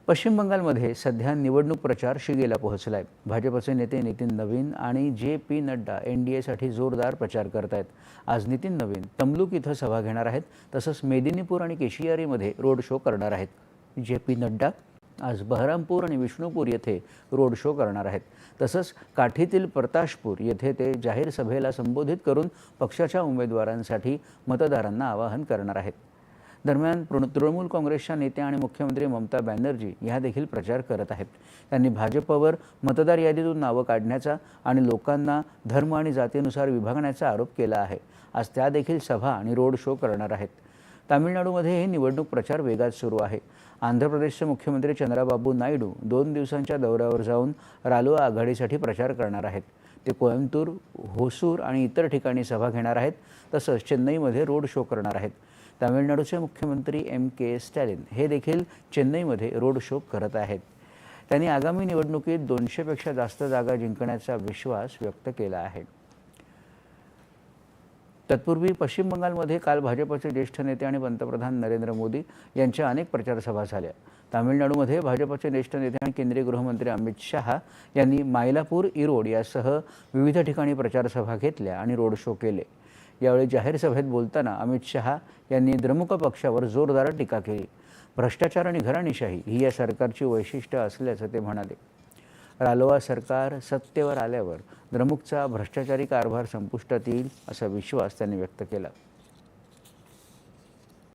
पश्चिम बंगालमध्ये सध्या निवडणूक प्रचार शिगेला पोहोचला आहे. भाजपचे नेते नितीन नवीन आणि जे.पी. नड्डा एनडीएसाठी जोरदार प्रचार करत आहेत. आज नितीन नवीन तमलुक इथं सभा घेणार आहेत, तसंच मेदिनीपूर आणि केशियारीमध्ये रोड शो करणार आहेत. जे.पी. नड्डा आज बहरामपूर आणि विष्णुपूर येथे रोड शो करणार आहेत. तसंच काठीतील प्रताशपूर येथे ते जाहीर सभेला संबोधित करून पक्षाच्या उमेदवारांसाठी मतदारांना आवाहन करणार आहेत. दरम्यान तृणमूल काँग्रेसच्या नेत्या आणि मुख्यमंत्री ममता बॅनर्जी ह्या देखील प्रचार करत आहेत. त्यांनी भाजपवर मतदार यादीतून नावं काढण्याचा आणि लोकांना धर्म आणि जातीनुसार विभागण्याचा आरोप केला आहे. आज त्या देखील सभा आणि रोड शो करणार आहेत. तामिळनाडूमध्येही निवडणूक प्रचार वेगात सुरू आहे. आंध्र प्रदेशचे मुख्यमंत्री चंद्राबाबू नायडू 2 दिवसांच्या दौऱ्यावर जाऊन रालोआ आघाडीसाठी प्रचार करणार आहेत. ते कोयंबतूर, होसूर आणि इतर ठिकाणी सभा घेणार आहेत. तसंच चेन्नईमध्ये रोड शो करणार आहेत. तामिळनाडूचे मुख्यमंत्री M.K. स्टॅलिन हे देखील चेन्नईमध्ये रोड शो करत आहेत. त्यांनी आगामी निवडणुकीत 200पेक्षा जास्त जागा जिंकण्याचा विश्वास व्यक्त केला आहे. तत्पूर्वी पश्चिम बंगालमध्ये काल भाजपचे ज्येष्ठ नेते आणि पंतप्रधान नरेंद्र मोदी यांच्या अनेक प्रचारसभा झाल्या. तामिळनाडूमध्ये भाजपचे ज्येष्ठ नेते आणि केंद्रीय गृहमंत्री अमित शहा यांनी मायलापूर, इरोड यासह विविध ठिकाणी प्रचारसभा घेतल्या आणि रोड शो केले. यावेळी जाहीर सभेत बोलताना अमित शहा यांनी द्रमुक पक्षावर जोरदार टीका केली. भ्रष्टाचार आणि घराणेशाही ही या सरकारची वैशिष्ट्य असल्याचं ते म्हणाले. रालोआ सरकार सत्तेवर आल्यावर द्रमुकचा भ्रष्टाचारी कारभार संपुष्टात येईल असा विश्वास त्यांनी व्यक्त केला.